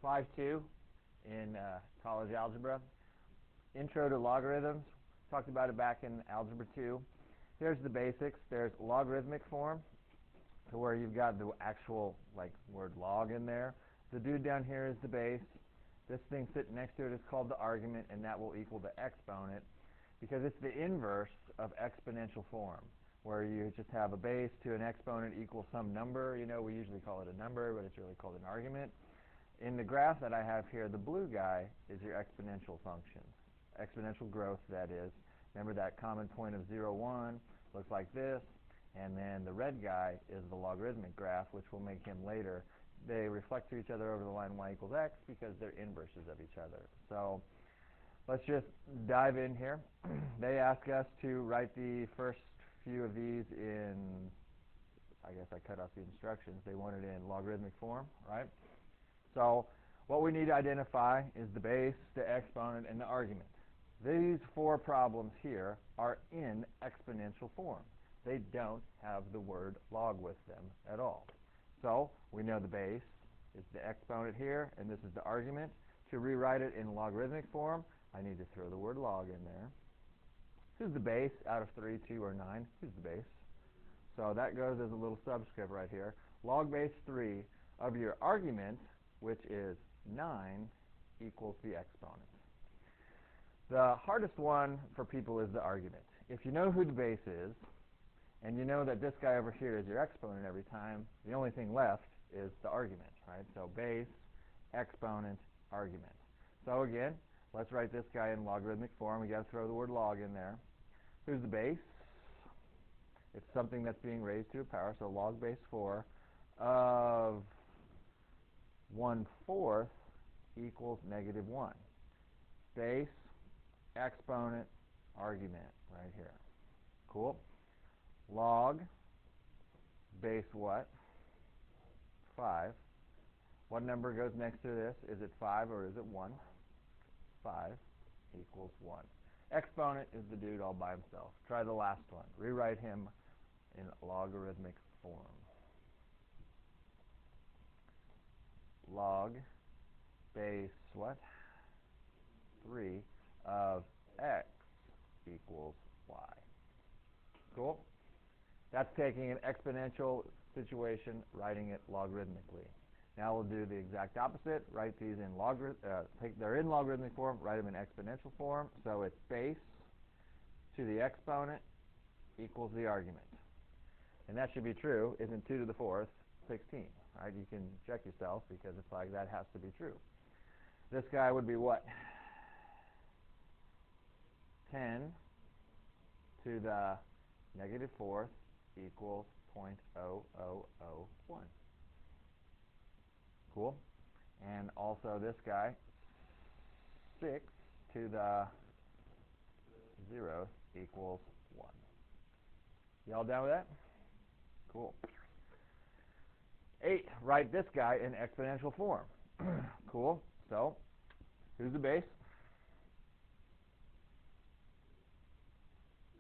5-2 in college algebra. Intro to logarithms. Talked about it back in Algebra 2. Here's the basics. There's logarithmic form, to where you've got the actual word log in there. The dude down here is the base. This thing sitting next to it is called the argument, and that will equal the exponent, because it's the inverse of exponential form, where you just have a base to an exponent equals some number. You know, we usually call it a number, but it's really called an argument. In the graph that I have here, the blue guy is your exponential function, exponential growth, that is. Remember that common point of 0, 1 looks like this, and then the red guy is the logarithmic graph, which we'll make him later. They reflect to each other over the line y equals x because they're inverses of each other. So let's just dive in here. They ask us to write the first few of these in, I guess I cut off the instructions. They want it in logarithmic form, right? So what we need to identify is the base, the exponent, and the argument. These four problems here are in exponential form. They don't have the word log with them at all. So we know the base is the exponent here, and this is the argument. To rewrite it in logarithmic form, I need to throw the word log in there. Who's the base out of 3, 2, or 9? Who's the base? So that goes as a little subscript right here. Log base 3 of your argument, which is 9, equals the exponent. The hardest one for people is the argument. If you know who the base is, and you know that this guy over here is your exponent every time, the only thing left is the argument, right? So base, exponent, argument. So again, let's write this guy in logarithmic form. We got to throw the word log in there. Who's the base? It's something that's being raised to a power, so log base 4 of 1/4 equals -1. Base, exponent, argument, right here. Cool. Log base what? 5. What number goes next to this? Is it 5 or is it 1? 5 equals 1. Exponent is the dude all by himself. Try the last one. Rewrite him in logarithmic form. Log base what? 3 of x equals y. Cool? That's taking an exponential situation, writing it logarithmically. Now we'll do the exact opposite. Write these in they're in logarithmic form, write them in exponential form. So it's base to the exponent equals the argument. And that should be true. Isn't 2 to the 4th 16? Right? You can check yourself because it's like that has to be true. This guy would be what? 10 to the -4th equals 0.0001. Cool? And also this guy, 6 to the 0th equals 1. Y'all down with that? Cool. 8, write this guy in exponential form. Cool. So, who's the base?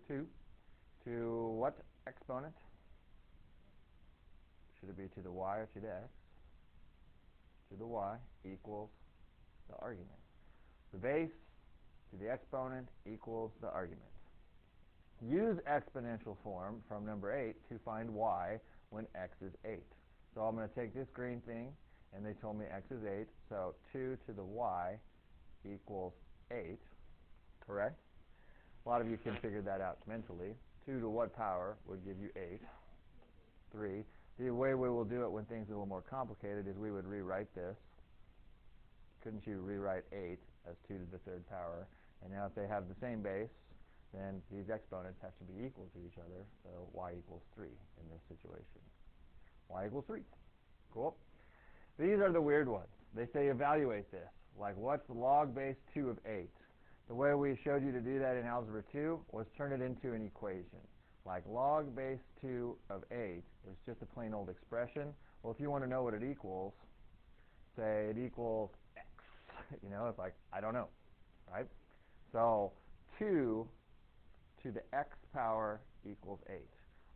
2. To what exponent? Should it be to the y or to the x? To the y equals the argument. The base to the exponent equals the argument. Use exponential form from number 8 to find y when x is 8. So I'm going to take this green thing, and they told me x is 8, so 2 to the y equals 8, correct? A lot of you can figure that out mentally. 2 to what power would give you 8? 3. The way we will do it when things are a little more complicated is we would rewrite this. Couldn't you rewrite 8 as 2 to the 3rd power? And now if they have the same base, then these exponents have to be equal to each other, so y equals 3 in this situation. Y equals 3. Cool. These are the weird ones. They say evaluate this. Like, what's log base 2 of 8? The way we showed you to do that in Algebra 2 was turn it into an equation. Like log base 2 of 8 is just a plain old expression. Well, if you want to know what it equals, say it equals x. You know, it's like, I don't know, right? So 2 to the x power equals 8.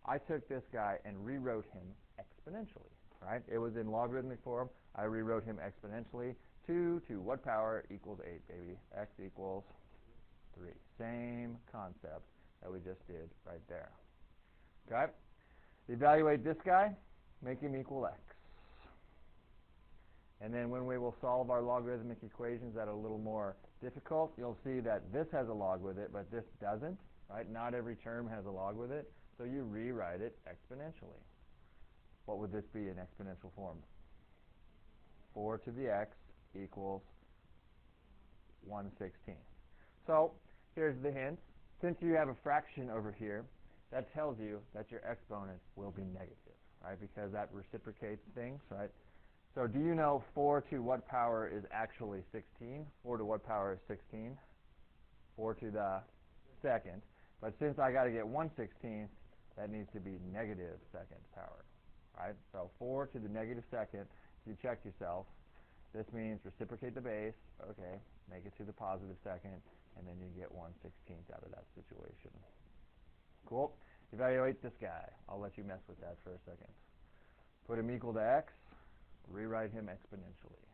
I took this guy and rewrote him exponentially, right? It was in logarithmic form. I rewrote him exponentially 2 to what power equals 8, baby? X equals 3. Same concept that we just did right there. Okay? Evaluate this guy, make him equal x. And then when we will solve our logarithmic equations that are a little more difficult, you'll see that this has a log with it, but this doesn't. Right? Not every term has a log with it, so you rewrite it exponentially. What would this be in exponential form? 4 to the x equals 1/16. So here's the hint. Since you have a fraction over here, that tells you that your exponent will be negative, right? Because that reciprocates things, right? So do you know 4 to what power is actually 16? 4 to what power is 16? 4 to the second. But since I got to get 1/16, that needs to be negative second power, right? So 4 to the negative second, you check yourself. This means reciprocate the base. Okay, make it to the positive second, and then you get 1/16 out of that situation. Cool. Evaluate this guy. I'll let you mess with that for a second. Put him equal to x. Rewrite him exponentially.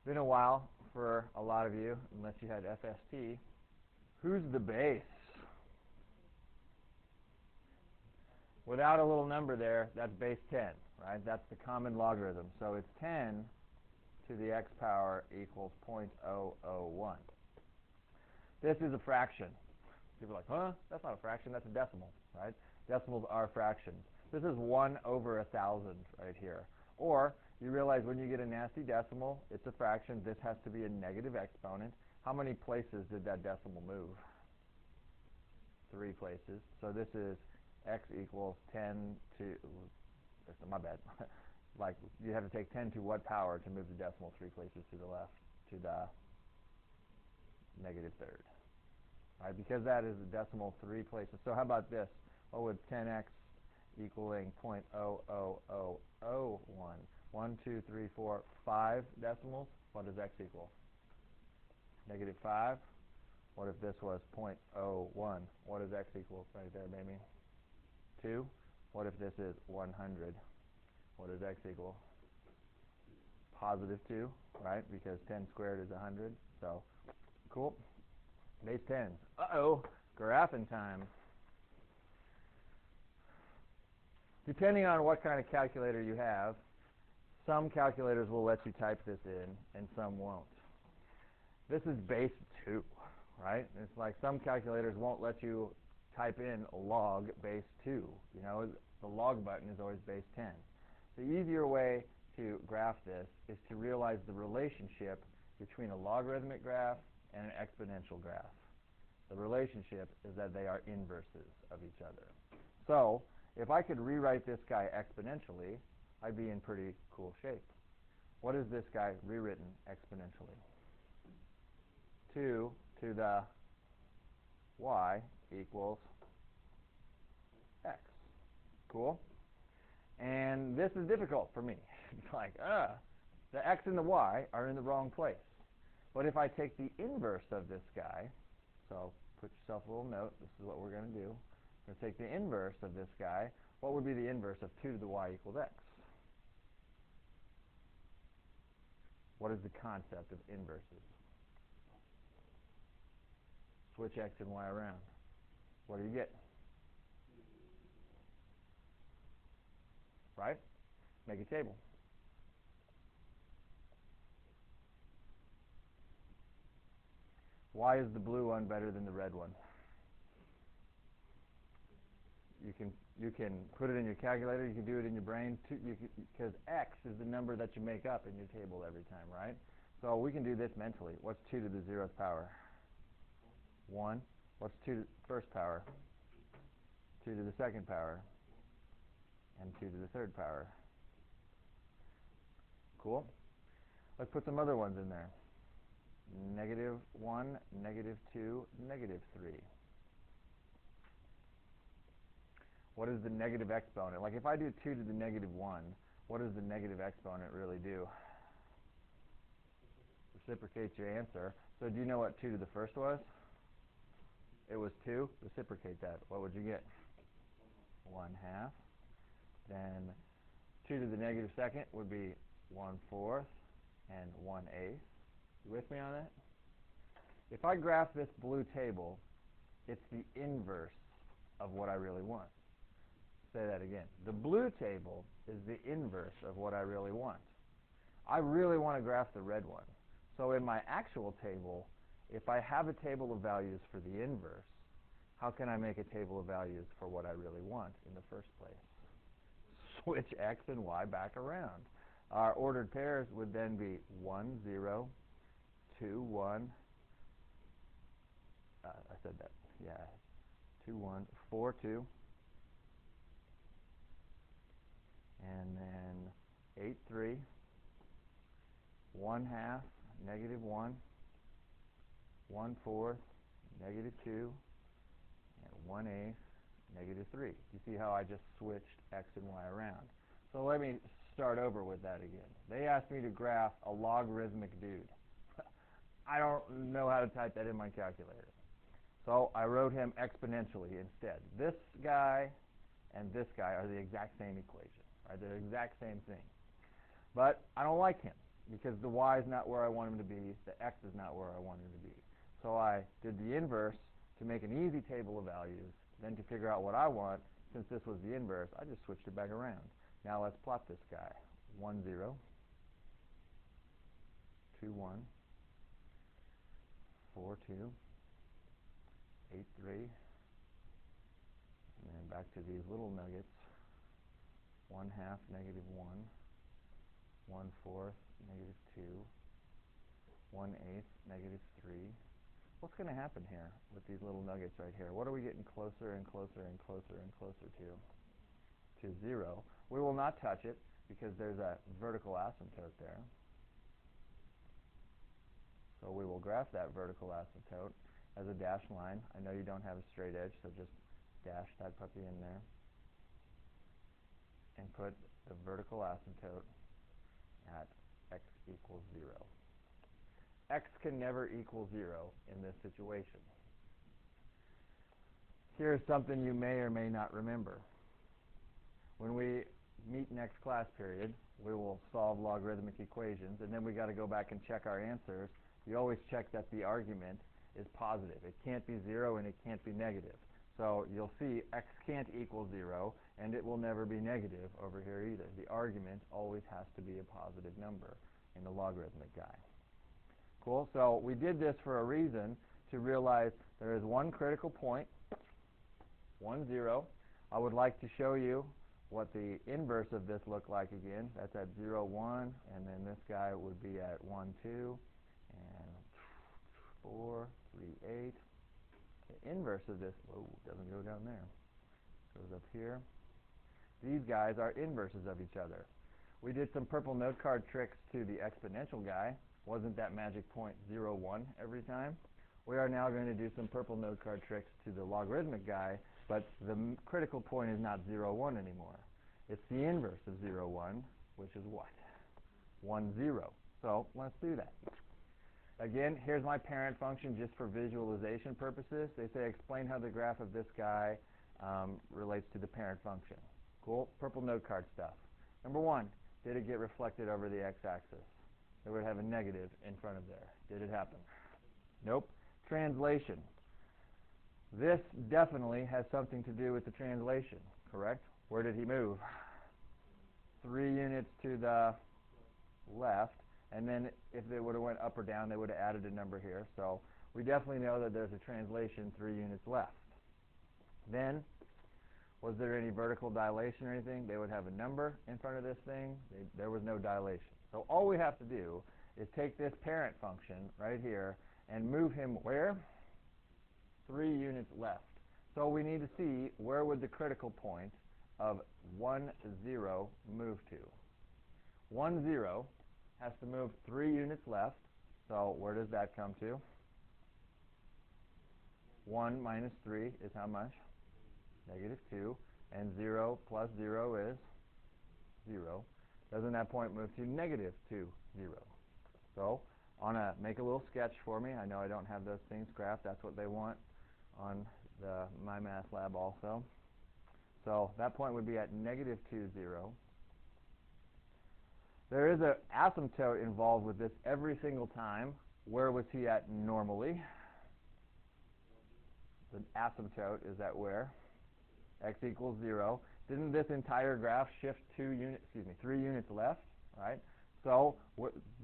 Been a while for a lot of you, unless you had FST. Who's the base? Without a little number there, that's base 10, right? That's the common logarithm. So it's 10 to the x power equals 0.001. This is a fraction. People are like, huh? That's not a fraction, that's a decimal, right? Decimals are fractions. This is 1 over 1,000 right here. Or you realize when you get a nasty decimal, it's a fraction. This has to be a negative exponent. How many places did that decimal move? 3 places. So this is x equals 10 to, my bad. Like you have to take 10 to what power to move the decimal 3 places to the left, to the negative third. Right? Because that is a decimal 3 places. So how about this? What would 10x equaling 0.00001? 1, 2, 3, 4, 5 decimals. What does x equal? Negative 5. What if this was 0.01? What does x equal right there, baby? 2. What if this is 100? What does x equal? Positive 2, right? Because 10 squared is 100. So, cool. Base 10. Uh-oh. Graphing time. Depending on what kind of calculator you have, some calculators will let you type this in and some won't. This is base 2, right? It's like some calculators won't let you type in log base 2. You know, the log button is always base 10. The easier way to graph this is to realize the relationship between a logarithmic graph and an exponential graph. The relationship is that they are inverses of each other. So if I could rewrite this guy exponentially, I'd be in pretty cool shape. What is this guy rewritten exponentially? 2 to the y equals x. Cool? And this is difficult for me. It's like, the x and the y are in the wrong place. But if I take the inverse of this guy, so put yourself a little note, this is what we're going to do. We're going to take the inverse of this guy. What would be the inverse of 2 to the y equals x? What is the concept of inverses? Switch x and y around. What do you get? Right? Make a table. Why is the blue one better than the red one? You can put it in your calculator. You can do it in your brain because x is the number that you make up in your table every time, right? So we can do this mentally. What's 2 to the 0th power? 1. What's 2 to the first power? 2 to the second power. And 2 to the third power. Cool. Let's put some other ones in there. Negative 1, negative 2, negative 3. What is the negative exponent? Like if I do 2 to the negative 1, what does the negative exponent really do? Reciprocate your answer. So do you know what 2 to the first was? It was 2. Reciprocate that. What would you get? 1/2. Then 2 to the negative second would be 1/4 and 1/8. You with me on that? If I graph this blue table, it's the inverse of what I really want. Say that again. The blue table is the inverse of what I really want. I really want to graph the red one. So in my actual table, if I have a table of values for the inverse, how can I make a table of values for what I really want in the first place? Switch x and y back around. Our ordered pairs would then be 1, 0, 2, 1. I said that. Yeah. 2, 1, 4, 2. And then 8, 3. 1/2, negative 1. 1/4, negative 2. And 1/8, negative 3. You see how I just switched x and y around. So let me start over with that again. They asked me to graph a logarithmic dude. I don't know how to type that in my calculator. So I wrote him exponentially instead. This guy and this guy are the exact same equation, right? They're the exact same thing. But I don't like him because the y is not where I want him to be, the x is not where I want him to be. So I did the inverse to make an easy table of values. Then to figure out what I want, since this was the inverse, I just switched it back around. Now let's plot this guy. 1, 0, 2, 1, 4, 2, 8, 3, and then back to these little nuggets. 1/2, negative 1, 1/4, negative 2, 1/8, negative 3. What's going to happen here with these little nuggets right here? What are we getting closer and closer and closer and closer to? To 0. We will not touch it because there's a vertical asymptote there. So we will graph that vertical asymptote as a dashed line. I know you don't have a straight edge, so just dash that puppy in there. And put the vertical asymptote at x equals 0. X can never equal 0 in this situation. Here's something you may or may not remember. When we meet next class period, we will solve logarithmic equations, and then we got to go back and check our answers. You always check that the argument is positive. It can't be 0 and it can't be negative. So you'll see x can't equal 0, and it will never be negative over here either. The argument always has to be a positive number in the logarithmic guy. Cool? So we did this for a reason, to realize there is one critical point, 1, 0. I would like to show you what the inverse of this looked like again. That's at 0, 1, and then this guy would be at 1, 2, and 4, 3, 8. The inverse of this, whoa, doesn't go down there. Goes up here. These guys are inverses of each other. We did some purple note card tricks to the exponential guy. Wasn't that magic point 0, 1 every time? We are now going to do some purple note card tricks to the logarithmic guy, but the critical point is not 0, 1 anymore. It's the inverse of 0, 1, which is what? 1, 0. So let's do that. Again, here's my parent function just for visualization purposes. They say explain how the graph of this guy relates to the parent function. Cool? Purple note card stuff. Number 1, did it get reflected over the x-axis? It would have a negative in front of there. Did it happen? Nope. Translation. This definitely has something to do with the translation, correct? Where did he move? 3 units to the left, and then if they would have went up or down, they would have added a number here. So we definitely know that there's a translation 3 units left. Then, was there any vertical dilation or anything? They would have a number in front of this thing. There was no dilation. So all we have to do is take this parent function right here and move him where? 3 units left. So we need to see where would the critical point of 1, 0 move to. 1, 0 has to move 3 units left. So where does that come to? 1 minus 3 is how much? Negative 2. And 0 plus 0 is 0. Doesn't that point move to negative 2, 0? So make a little sketch for me. I know I don't have those things graphed. That's what they want on the My Math Lab also. So that point would be at negative 2, 0. There is an asymptote involved with this every single time. Where was he at normally? The asymptote is at where? X equals 0. Didn't this entire graph shift 3 units left, right? So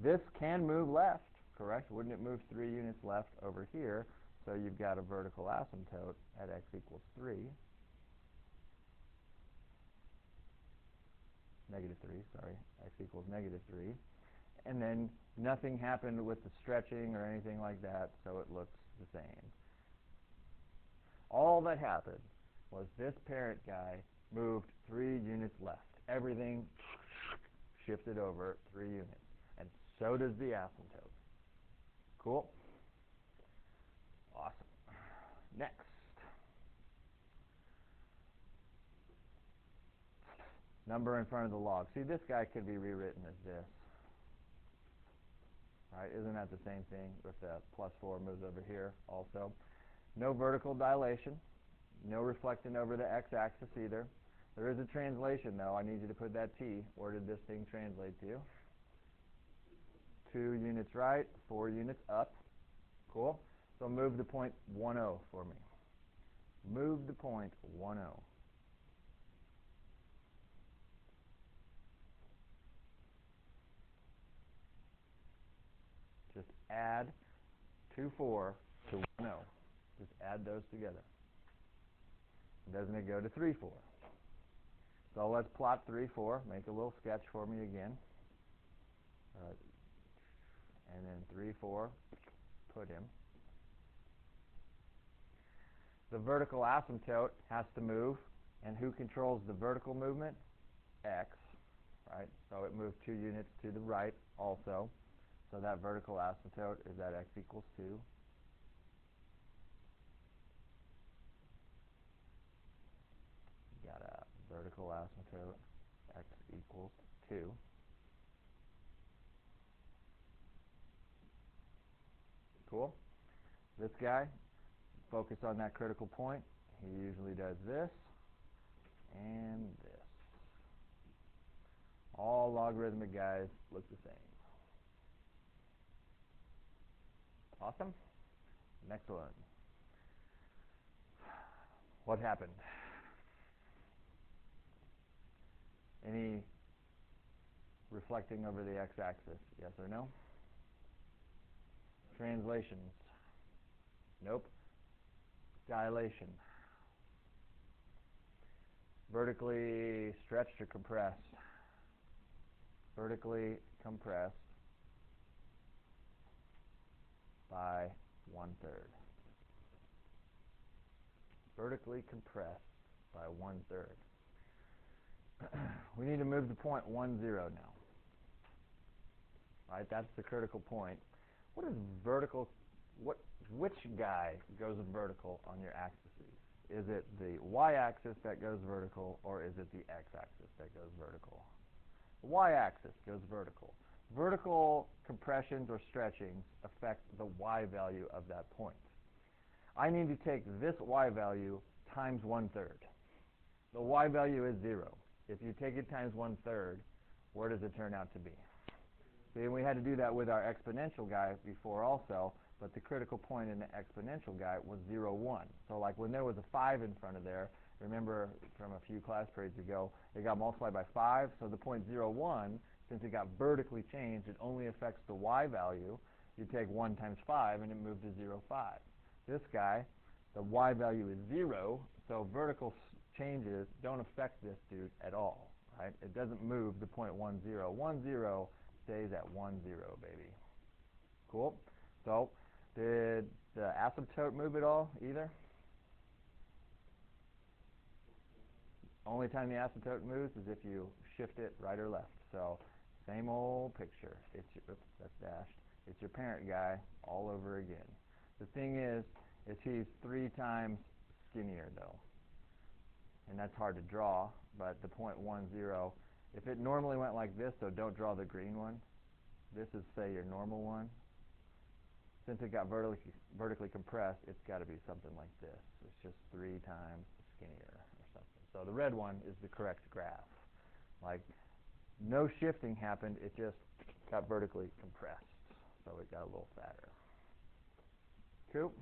this can move left, correct? Wouldn't it move 3 units left over here? So you've got a vertical asymptote at x equals 3. Negative 3, sorry. X equals negative 3. And then nothing happened with the stretching or anything like that, so it looks the same. All that happened was this parent guy moved 3 units left. Everything shifted over 3 units. And so does the asymptote. Cool? Awesome. Next. Number in front of the log. See, this guy could be rewritten as this. Right? Isn't that the same thing with the plus 4 moves over here also? No vertical dilation. No reflecting over the x-axis either. There is a translation, though. I need you to put that T. Where did this thing translate to? 2 units right, 4 units up. Cool? So move the point 1, 0 for me. Move the point 1, 0. Just add 2, 4 to 1, 0. Just add those together. Doesn't it go to 3, 4? So let's plot 3, 4. Make a little sketch for me again. And then 3, 4, put him. The vertical asymptote has to move. And who controls the vertical movement? X, right? So it moved 2 units to the right also. So that vertical asymptote is at x equals 2. Got a vertical asymptote, x equals 2. Cool? This guy, focus on that critical point. He usually does this and this. All logarithmic guys look the same. Awesome? Next one. What happened? Any reflecting over the x-axis? Yes or no? Translations? Nope. Dilation? Vertically stretched or compressed? Vertically compressed by 1/3. Vertically compressed by 1/3. We need to move the point 1, 0 now. Right, that's the critical point. What is vertical? Which guy goes vertical on your axes? Is it the y-axis that goes vertical, or is it the x-axis that goes vertical? The y-axis goes vertical. Vertical compressions or stretchings affect the y value of that point. I need to take this y value times 1/3. The y value is 0. If you take it times 1/3, where does it turn out to be? See, and we had to do that with our exponential guy before also, but the critical point in the exponential guy was 0, 1. So like when there was a 5 in front of there, remember from a few class periods ago, it got multiplied by 5, so the point 0, 1, since it got vertically changed, it only affects the y value. You take 1 times 5, and it moved to 0, 5. This guy, the y value is 0, so vertical changes don't affect this dude at all, right? It doesn't move the point 1, 0. 1, 0 stays at 1, 0, baby. Cool? So, did the asymptote move at all, either? Only time the asymptote moves is if you shift it right or left. So, same old picture. It's your, oops, that's dashed. It's your parent guy all over again. The thing is he's 3 times skinnier, though. And that's hard to draw, but the point 1, 0, if it normally went like this, so don't draw the green one. This is, say, your normal one. Since it got vertically compressed, it's got to be something like this. It's just 3 times skinnier or something. So the red one is the correct graph. Like No shifting happened. It just got vertically compressed. So it got a little fatter. Cool.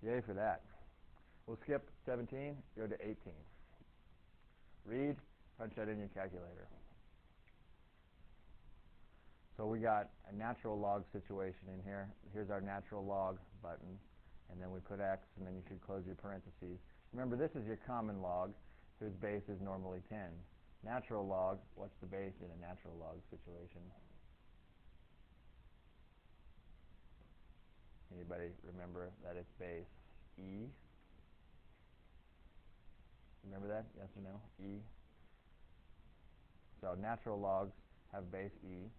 Yay for that. We'll skip 17, go to 18. Read, punch that in your calculator. So we got a natural log situation in here. Here's our natural log button, and then we put x, and then you should close your parentheses. Remember, this is your common log, whose base is normally 10. Natural log, what's the base in a natural log situation? Anybody remember that it's base e? Remember that? Yes or no? E. So natural logs have base e.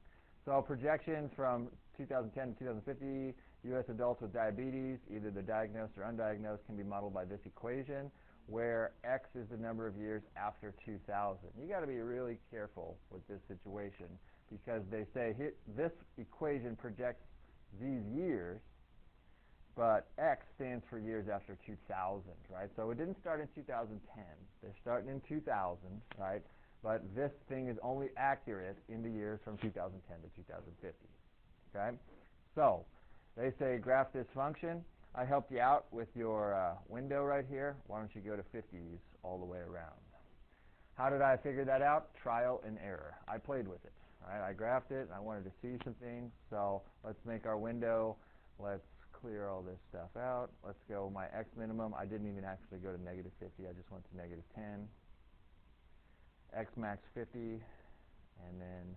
So projections from 2010 to 2050, U.S. adults with diabetes, either they're diagnosed or undiagnosed, can be modeled by this equation, where x is the number of years after 2000. You got to be really careful with this situation because they say this equation projects these years, but x stands for years after 2000, right? So it didn't start in 2010. They're starting in 2000, right? But this thing is only accurate in the years from 2010 to 2050, okay? So they say graph this function. I helped you out with your window right here. Why don't you go to 50s all the way around? How did I figure that out? Trial and error. I played with it, right? I graphed it. I wanted to see some things. So let's make our window. Let's clear all this stuff out. Let's go my x minimum. I didn't even actually go to negative 50. I just went to negative 10. X max 50, and then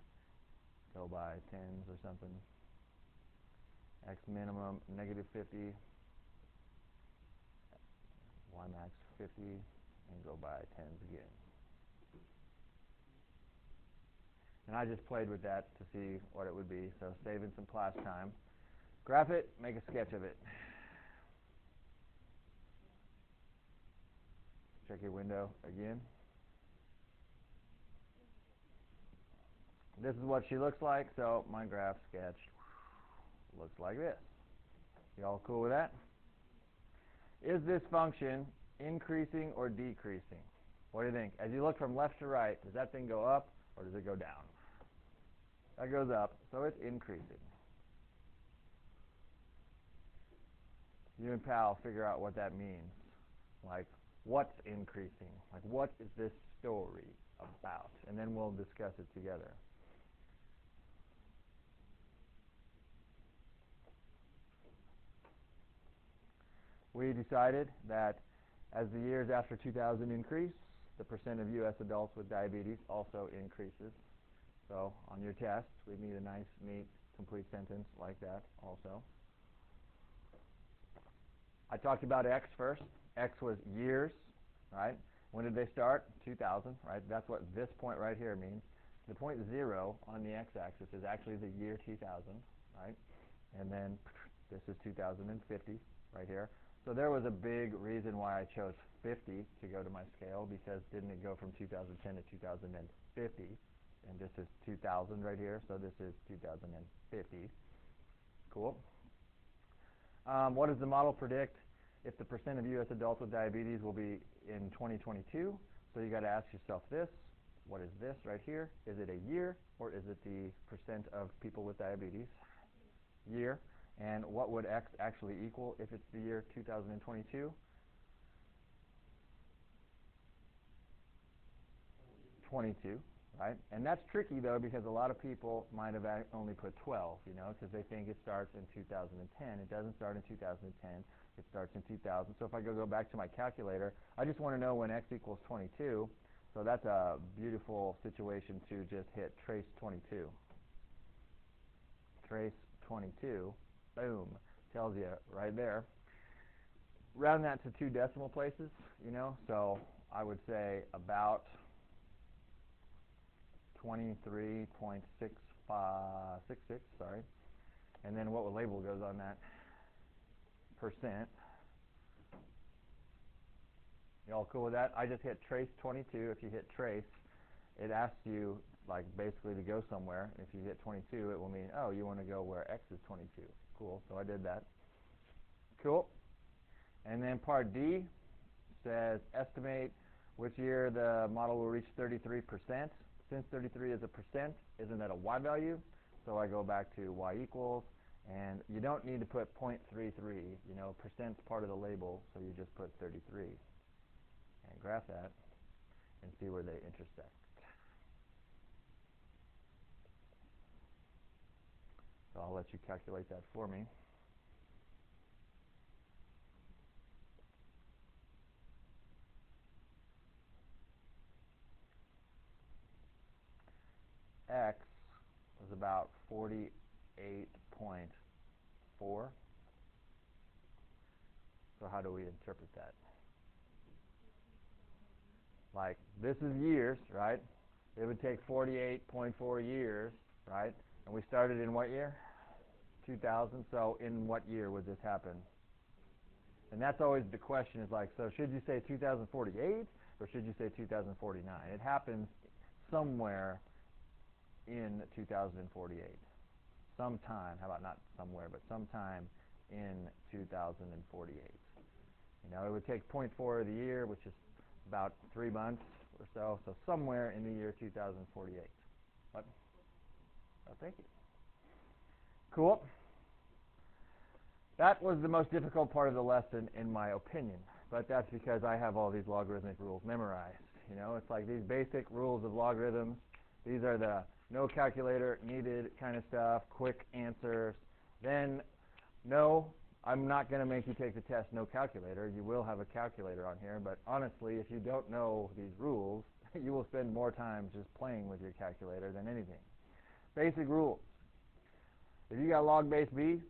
go by 10s or something. X minimum negative 50, Y max 50, and go by 10s again. And I just played with that to see what it would be, so saving some class time. Graph it, make a sketch of it. Check your window again. This is what she looks like, so my graph sketch looks like this. You all cool with that? Is this function increasing or decreasing? What do you think? As you look from left to right, does that thing go up or does it go down? That goes up, so it's increasing. You and Pal figure out what that means. Like, what's increasing? Like, what is this story about? And then we'll discuss it together. We decided that as the years after 2000 increase, the percent of U.S. adults with diabetes also increases. So on your test, we need a nice, neat, complete sentence like that also. I talked about x first. X was years, right? When did they start? 2000, right? That's what this point right here means. The point 0 on the x-axis is actually the year 2000, right? And then this is 2050 right here. So there was a big reason why I chose 50 to go to my scale, because didn't it go from 2010 to 2050? And this is 2000 right here, so this is 2050. Cool. What does the model predict if the percent of U.S. adults with diabetes will be in 2022? So you got to ask yourself this. What is this right here? Is it a year or is it the percent of people with diabetes? Year. And what would x actually equal if it's the year 2022? 22, right? And that's tricky, though, because a lot of people might have only put 12, you know, because they think it starts in 2010. It doesn't start in 2010. It starts in 2000. So if I go back to my calculator, I just want to know when x equals 22. So that's a beautiful situation to just hit trace 22. Trace 22. Boom. Tells you right there. Round that to 2 decimal places, you know, so I would say about 23.6566, sorry. And then what label goes on that? Percent. You all cool with that? I just hit trace 22. If you hit trace, it asks you, like, basically to go somewhere. If you hit 22, it will mean, oh, you want to go where x is 22. Cool, so I did that. Cool. And then part D says estimate which year the model will reach 33%. Since 33 is a percent, isn't that a y value? So I go back to y equals, and you don't need to put 0.33. You know, percent's part of the label, so you just put 33. And graph that and see where they intersect. So I'll let you calculate that for me. X was about 48.4. So how do we interpret that? Like, this is years, right? It would take 48.4 years, right? And we started in what year? 2000. So in what year would this happen? And that's always the question, is like, so should you say 2048 or should you say 2049? It happens somewhere in 2048. Sometime, how about not somewhere, but sometime in 2048. You know, it would take 0.4 of the year, which is about 3 months or so, so somewhere in the year 2048. What? Oh, thank you. Cool. That was the most difficult part of the lesson, in my opinion, but that's because I have all these logarithmic rules memorized. You know, it's like these basic rules of logarithms. These are the no calculator needed kind of stuff, quick answers. Then, no, I'm not going to make you take the test no calculator. You will have a calculator on here, but honestly, if you don't know these rules, you will spend more time just playing with your calculator than anything. Basic rules. If you got log base b,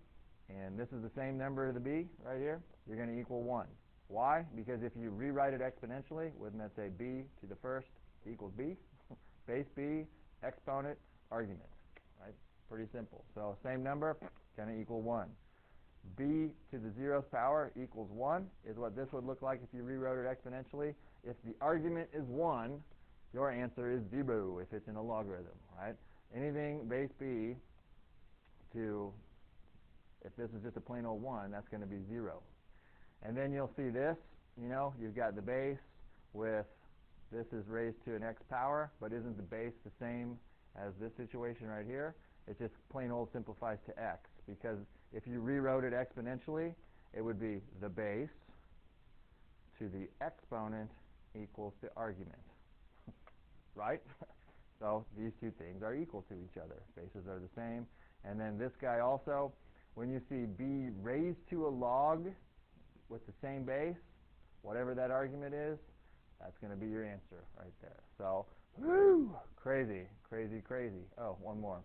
and this is the same number to the b right here, you're going to equal 1. Why? Because if you rewrite it exponentially, wouldn't that say b to the first equals b? Base b, exponent, argument. Right? Pretty simple. So same number, going to equal 1. B to the 0th power equals 1 is what this would look like if you rewrote it exponentially. If the argument is 1, your answer is 0 if it's in a logarithm. Right? Anything base b to, if this is just a plain old 1, that's going to be 0. And then you'll see this, you know, you've got the base with, this is raised to an x power, but isn't the base the same as this situation right here? It just plain old simplifies to x, because if you rewrote it exponentially, it would be the base to the exponent equals the argument. Right? So these two things are equal to each other. Bases are the same. And then this guy also, when you see b raised to a log with the same base, whatever that argument is, that's going to be your answer right there. So, woo, crazy, crazy, crazy. Oh, one more.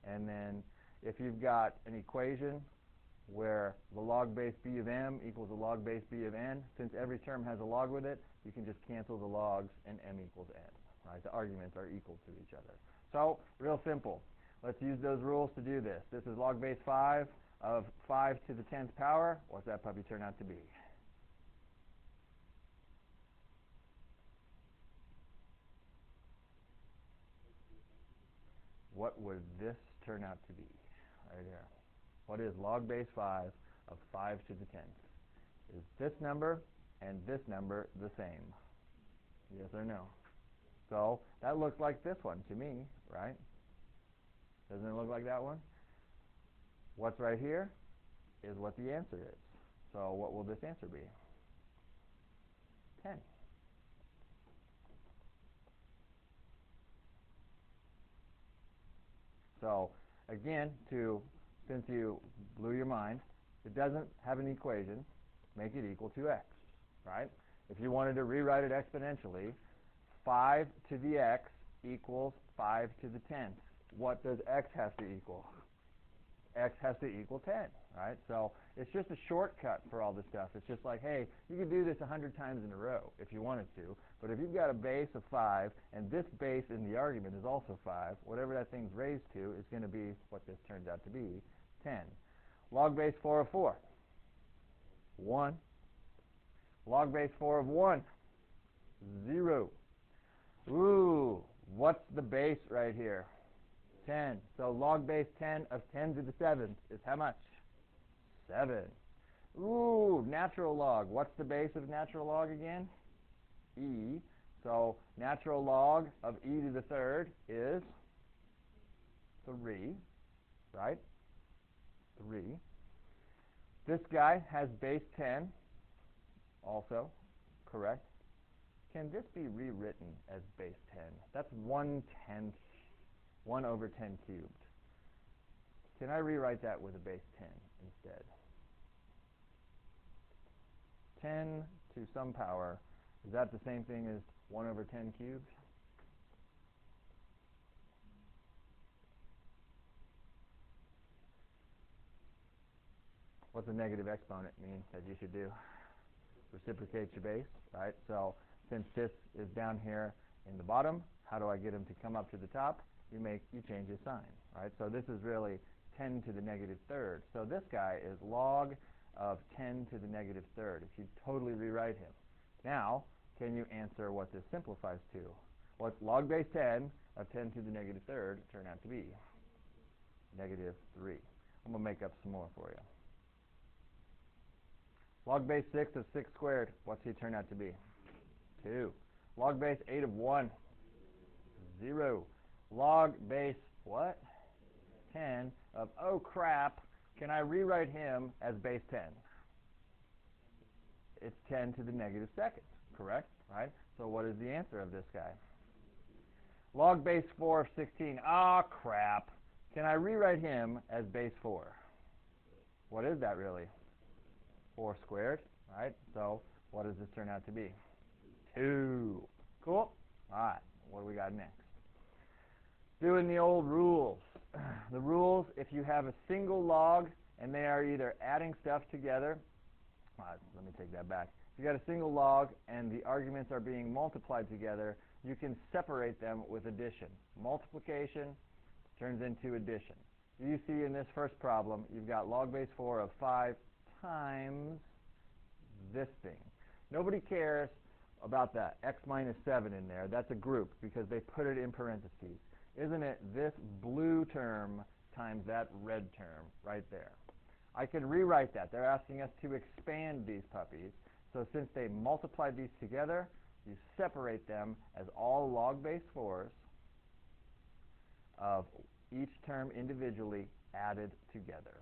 And then if you've got an equation where the log base b of m equals the log base b of n, since every term has a log with it, you can just cancel the logs and m equals n. Right? The arguments are equal to each other. So, real simple. Let's use those rules to do this. This is log base 5 of 5 to the 10th power. What's that puppy turn out to be? What would this turn out to be? Right here. What is log base 5 of 5 to the 10th? Is this number and this number the same? Yes or no? So that looks like this one to me, right? Doesn't it look like that one? What's right here is what the answer is. So what will this answer be? 10. So again, since you blew your mind, it doesn't have an equation. Make it equal to x, right? If you wanted to rewrite it exponentially, 5 to the x equals 5 to the 10th. What does x have to equal? X has to equal 10, right? So it's just a shortcut for all this stuff. It's just like, hey, you can do this 100 times in a row if you wanted to, but if you've got a base of 5 and this base in the argument is also 5, whatever that thing's raised to is going to be what this turns out to be, 10. Log base 4 of 4, 1. Log base 4 of 1, 0. Ooh, what's the base right here? 10. So log base 10 of 10 to the 7th is how much? 7. Ooh, natural log. What's the base of natural log again? E So natural log of e to the third is 3, right? 3. This guy has base 10, also, correct? Can this be rewritten as base 10? That's 1/10, 1 over 10 cubed. Can I rewrite that with a base 10 instead? 10 to some power, is that the same thing as 1 over 10 cubed? What's a negative exponent mean that you should do? Reciprocate your base, right? So since this is down here in the bottom, how do I get him to come up to the top? You change his sign, right? So this is really 10 to the negative third. So this guy is log of 10 to the negative third, if you totally rewrite him. Now, can you answer what this simplifies to? What's log base 10 of 10 to the negative third turn out to be? Negative 3. I'm going to make up some more for you. Log base 6 of 6 squared, what's he turn out to be? 2. Log base 8 of 1, 0. Log base, what? 10 of, oh crap, can I rewrite him as base 10? It's 10 to the negative second, correct? Right? So what is the answer of this guy? Log base 4 of 16, ah crap, can I rewrite him as base 4? What is that really? 4 squared, right? So what does this turn out to be? 2. Cool. All right, what do we got next? Doing the old rules. The rules, if you have a single log and they are either adding stuff together, let me take that back. If you got a single log and the arguments are being multiplied together, you can separate them with addition. Multiplication turns into addition. You see in this first problem, you've got log base 4 of 5 times this thing. Nobody cares about that x minus 7 in there. That's a group because they put it in parentheses. Isn't it this blue term times that red term right there? I can rewrite that. They're asking us to expand these puppies. So since they multiplied these together, you separate them as all log base 4s of each term individually added together.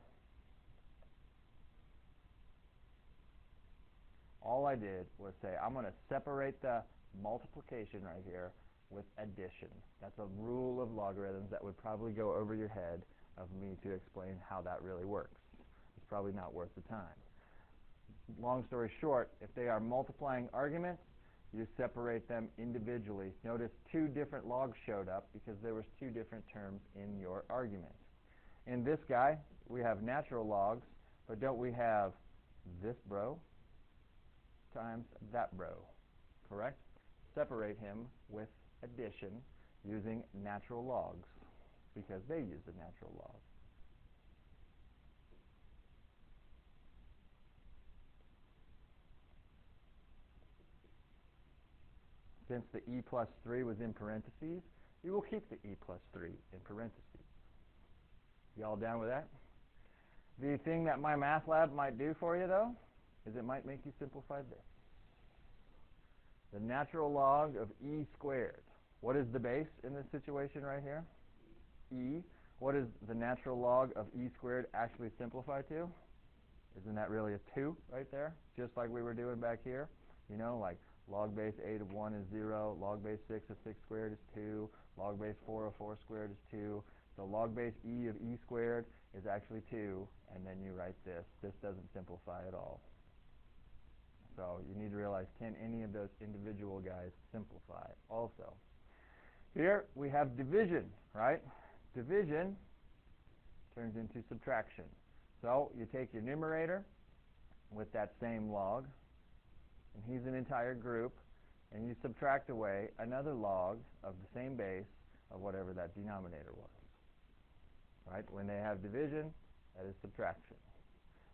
All I did was say, I'm going to separate the multiplication right here with addition. That's a rule of logarithms that would probably go over your head of me to explain how that really works. It's probably not worth the time. Long story short, if they are multiplying arguments, you separate them individually. Notice 2 different logs showed up because there was 2 different terms in your argument. In this guy, we have natural logs, but don't we have this bro times that bro, correct? Separate him with addition using natural logs because they use the natural log. Since the e plus 3 was in parentheses, you will keep the e plus 3 in parentheses. You all down with that? The thing that my math lab might do for you, though, is it might make you simplify this. The natural log of e squared. What is the base in this situation right here? E. What does the natural log of e squared actually simplify to? Isn't that really a 2 right there? Just like we were doing back here. You know, like log base 8 of 1 is 0, log base 6 of 6 squared is 2, log base 4 of 4 squared is 2. So log base e of e squared is actually 2, and then you write this. This doesn't simplify at all. So you need to realize, can any of those individual guys simplify also? Here we have division, right? Division turns into subtraction. So you take your numerator with that same log, and he's an entire group, and you subtract away another log of the same base of whatever that denominator was. Right? When they have division, that is subtraction.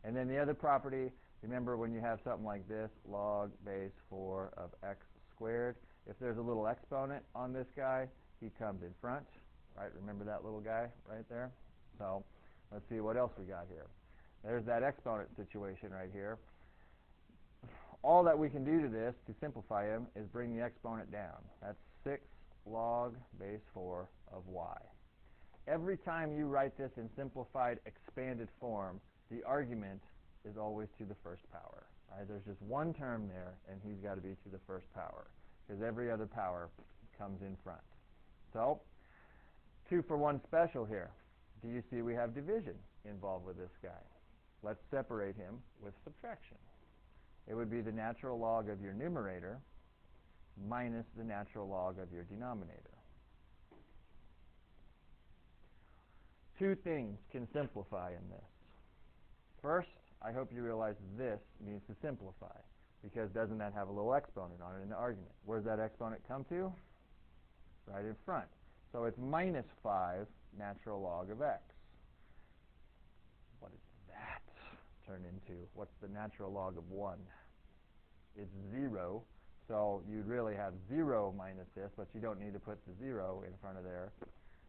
And then the other property, remember when you have something like this, log base 4 of x squared, if there's a little exponent on this guy, he comes in front. Right? Remember that little guy right there? So let's see what else we got here. There's that exponent situation right here. all that we can do to this, to simplify him, is bring the exponent down. That's 6 log base 4 of y. Every time you write this in simplified, expanded form, the argument is always to the first power. Right? There's just one term there, and he's got to be to the first power, because every other power comes in front. So, 2 for 1 special here. Do you see we have division involved with this guy? Let's separate him with subtraction. It would be the natural log of your numerator minus the natural log of your denominator. 2 things can simplify in this. First, I hope you realize this needs to simplify, because doesn't that have a little exponent on it in the argument? Where does that exponent come to? Right in front. So it's minus 5 natural log of x. What does that turn into? What's the natural log of 1? It's 0. So you'd really have 0 minus this, but you don't need to put the 0 in front of there.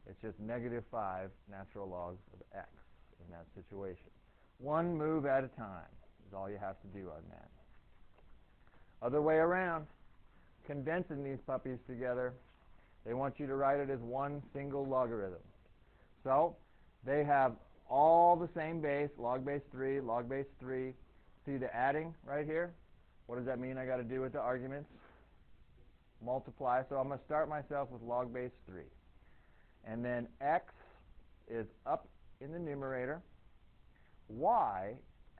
It's just negative 5 natural logs of x in that situation. One move at a time is all you have to do on that. Other way around, condensing these puppies together, they want you to write it as one single logarithm. So they have all the same base, log base 3, log base 3. See the adding right here? What does that mean I got to do with the arguments? Multiply. So I'm going to start myself with log base 3. And then x is up in the numerator. Y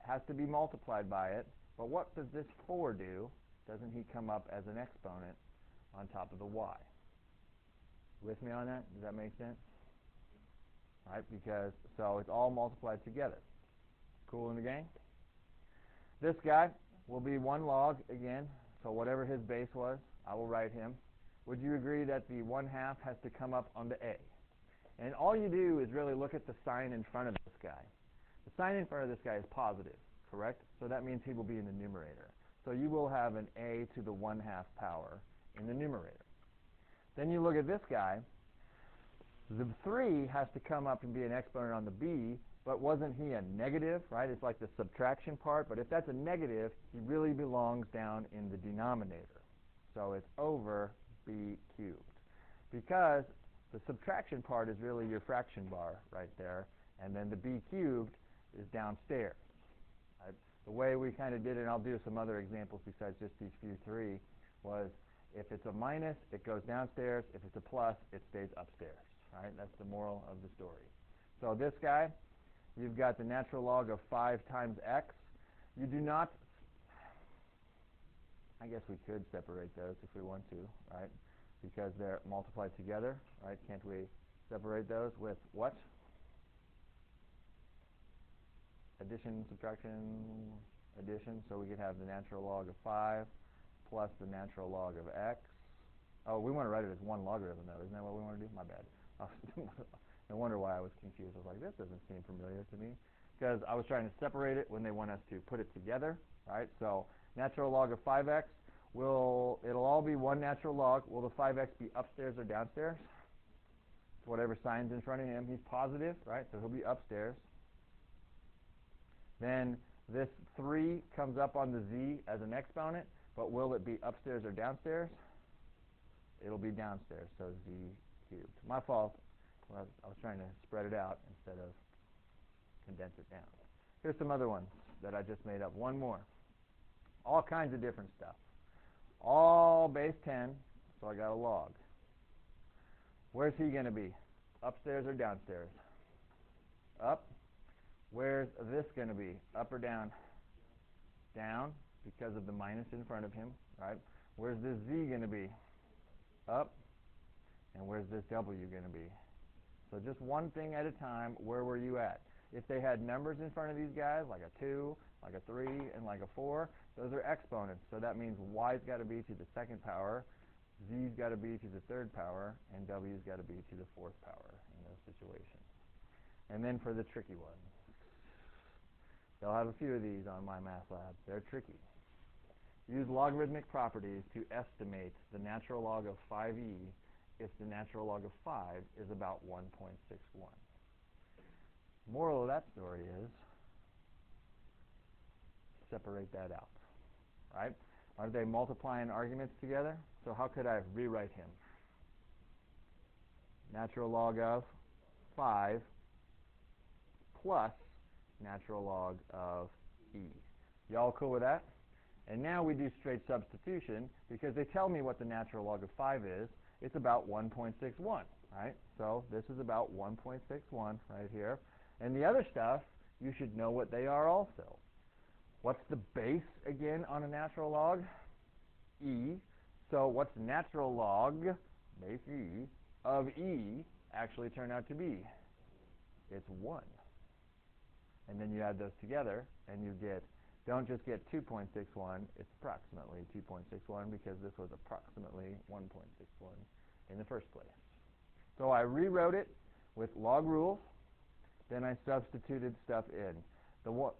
has to be multiplied by it. But what does this 4 do? Doesn't he come up as an exponent on top of the y? With me on that? Does that make sense? Right? Because, so it's all multiplied together. Cool in the gang? This guy will be 1 log again. So whatever his base was, I will write him. Would you agree that the 1/2 has to come up on the a? And all you do is really look at the sign in front of this guy. The sign in front of this guy is positive, correct? So that means he will be in the numerator. So you will have an a to the 1/2 power in the numerator. Then you look at this guy. The 3 has to come up and be an exponent on the b, but wasn't he a negative, right? It's like the subtraction part, but if that's a negative, he really belongs down in the denominator. So it's over b cubed. Because the subtraction part is really your fraction bar right there, and then the b cubed is downstairs. Right? The way we kind of did it, and I'll do some other examples besides just these few 3, was if it's a minus, it goes downstairs. If it's a plus, it stays upstairs. Right? That's the moral of the story. So this guy, you've got the natural log of 5 times x. You do not, I guess we could separate those if we want to, right? Because they're multiplied together, right? Can't we separate those with what? Addition, subtraction, addition. So we could have the natural log of 5 plus the natural log of x. Oh, we want to write it as 1 logarithm, though. Isn't that what we want to do? My bad. No wonder why I was confused. I was like, this doesn't seem familiar to me. Because I was trying to separate it when they want us to put it together, right? So natural log of 5x, it'll all be 1 natural log. Will the 5x be upstairs or downstairs? So whatever sign's in front of him, he's positive, right? So he'll be upstairs. Then this 3 comes up on the z as an exponent, but will it be upstairs or downstairs? It'll be downstairs, so z cubed. My fault. I was trying to spread it out instead of condense it down. Here's some other ones that I just made up. One more. All kinds of different stuff. All base 10, so I got a log. Where's he going to be? Upstairs or downstairs? Up. Where's this going to be? Up or down? Down, because of the minus in front of him, right? Where's this z going to be? Up. And where's this w going to be? So just one thing at a time, where were you at? If they had numbers in front of these guys, like a 2, like a 3, and like a 4, those are exponents. So that means y's got to be to the 2nd power, z's got to be to the 3rd power, and w's got to be to the 4th power in those situations. And then for the tricky ones, they'll have a few of these on my math lab. They're tricky. Use logarithmic properties to estimate the natural log of 5e if the natural log of 5 is about 1.61. Moral of that story is separate that out. right? Aren't they multiplying arguments together? So how could I rewrite him? Natural log of 5 plus natural log of e. Y'all cool with that? And now we do straight substitution because they tell me what the natural log of 5 is. It's about 1.61, right? So this is about 1.61 right here. And the other stuff, you should know what they are also. What's the base again on a natural log? E. So what's natural log, base e, of e actually turn out to be? It's 1. And then you add those together and you get, don't just get 2.61, it's approximately 2.61 because this was approximately 1.61 in the first place. So I rewrote it with log rules, then I substituted stuff in.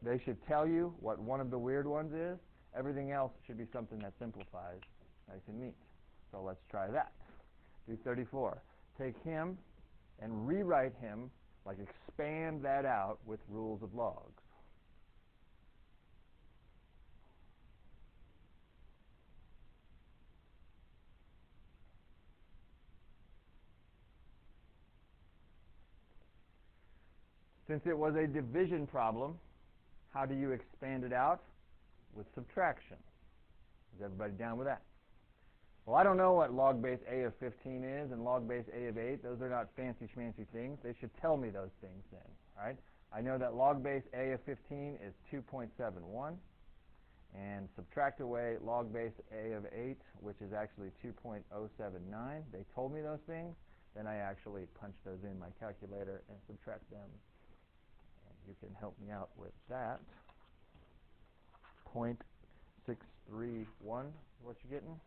They should tell you what one of the weird ones is. Everything else should be something that simplifies nice and neat. So let's try that. Do 34. Take him and rewrite him, like expand that out with rules of logs. Since it was a division problem, how do you expand it out? With subtraction. Is everybody down with that? Well, I don't know what log base a of 15 is and log base a of 8. Those are not fancy schmancy things. They should tell me those things then, right? I know that log base a of 15 is 2.71, and subtract away log base a of 8, which is actually 2.079. They told me those things. Then I actually punch those in my calculator and subtract them. And you can help me out with that. 0.631 is what you're getting.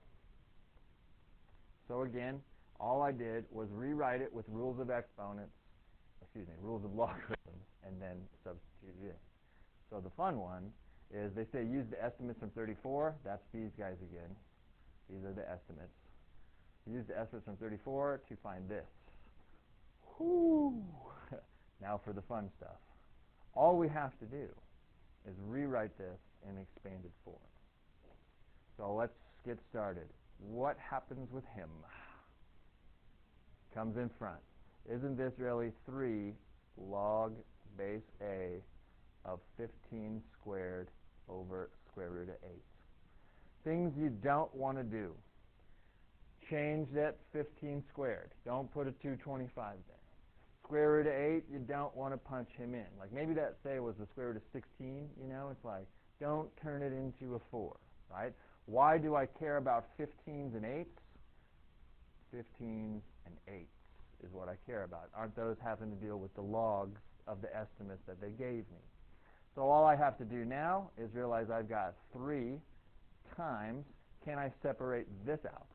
So again, all I did was rewrite it with rules of exponents, rules of logarithms, and then substitute it in. So the fun one is they say use the estimates from 34. That's these guys again. These are the estimates. Use the estimates from 34 to find this. Whoo! Now for the fun stuff. All we have to do is rewrite this in expanded form. So let's get started. What happens with him? Comes in front. Isn't this really 3 log base a of 15 squared over square root of 8? Things you don't want to do. Change that 15 squared. Don't put a 225 there. Square root of 8, you don't want to punch him in. Like maybe that, say, was the square root of 16, it's like, don't turn it into a 4, right? Why do I care about 15s and 8s? 15s and 8s is what I care about. Aren't those having to deal with the logs of the estimates that they gave me? So all I have to do now is realize I've got 3 times, can I separate this out?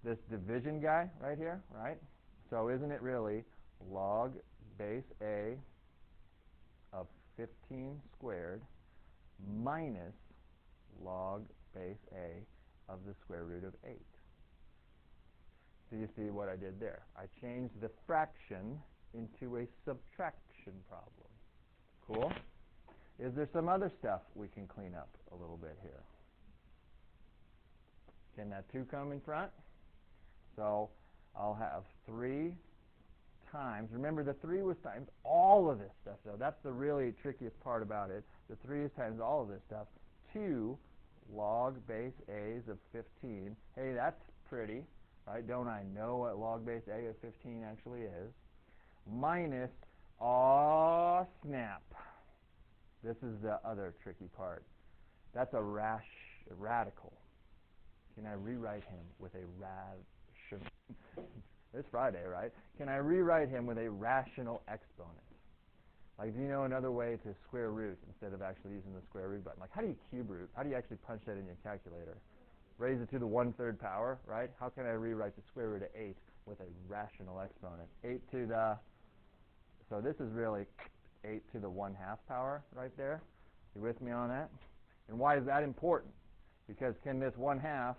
This division guy right here, right? So isn't it really log base a of 15 squared minus log base a of the square root of 8? So you see what I did there. I changed the fraction into a subtraction problem. Cool? Is there some other stuff we can clean up a little bit here? Can that 2 come in front? So I'll have 3 times. Remember, the 3 was times all of this stuff, though. That's the really trickiest part about it. The 3 is times all of this stuff. 2 log base a's of 15. Hey, that's pretty, right? Don't I know what log base a of 15 actually is? Minus, aw, snap. This is the other tricky part. That's a radical. Can I rewrite him with a rational? It's Friday, right? Can I rewrite him with a rational exponent? Like, do you know another way to square root instead of actually using the square root button? Like, how do you cube root? How do you actually punch that in your calculator? Raise it to the 1/3 power, right? How can I rewrite the square root of 8 with a rational exponent? 8 to the, so this is really 8 to the 1/2 power right there. You with me on that? And why is that important? Because can this 1/2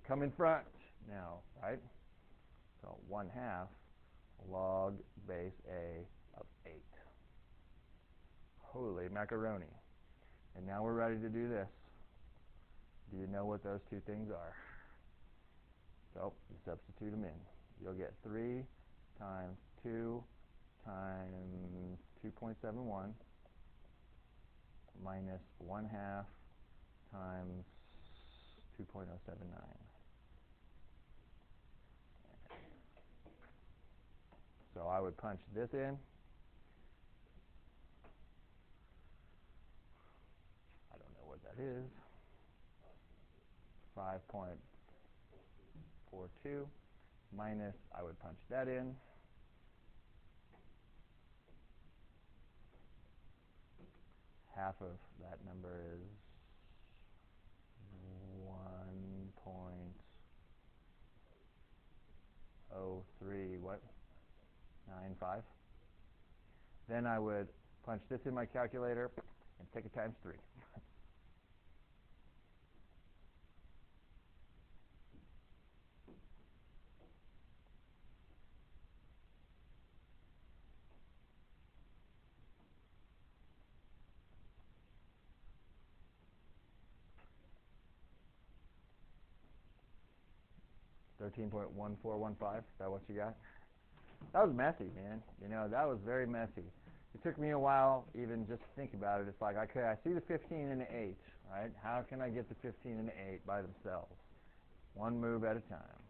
come in front now, right? So 1/2 log base a of 8. Holy macaroni. And now we're ready to do this. Do you know what those two things are? So you substitute them in. You'll get 3 times 2 times 2.71 minus 1/2 times 2.079. So I would punch this in. I don't know what that is. 5.42 minus, I would punch that in. Half of that number is 1.03, what? 95. Then I would punch this in my calculator and take it times 3. 13.1415, is that what you got? That was messy, man. You know, that was very messy. It took me a while even just to think about it. It's like, okay, I see the 15 and the 8, right? How can I get the 15 and the 8 by themselves? One move at a time.